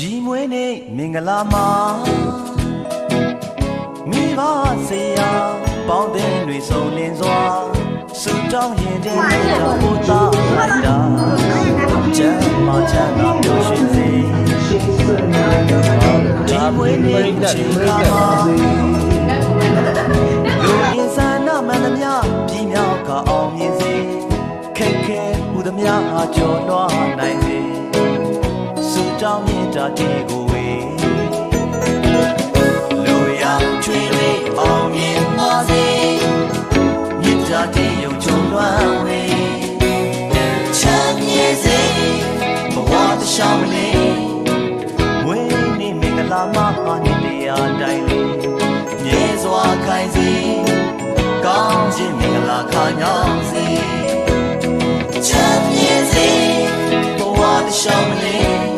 ဒီမွေးနေ့မင်္ဂလာမှာမိဘဆေးရပေါင်းတဲ့တွေစုံလင်စွာစုတောင်းရင်တဲ့မိတော်ဘုရားလိုက်တာချမ်းမချမ်းသာပျော်ရွှင်စေဒီမွေးနေ့ချိန်ခါမှာလူရင်းစံနာမှန်သမျှပြည်မြောက်ကအောင်မြင်စေခက်ခဲဟူသမျှဟာကျော်လွှားနိုင်စေစုတောင်းမြတ်တာတေကိုဝေလူရချွေလေးအောင်မြင်ပါစေမြတ်တာတေယုံချုံလွှမ်းဝေချမ်းမြေစေဘဝတရှောင်းလေးဝေနေမင်္ဂလာမဟာနေတရားတိုင်းလေးမြဲစွာခိုင်စေကောင်းခြင်းမင်္ဂလာခါညောင်းစေချမ်းမြေစေဘဝတရှောင်းလေး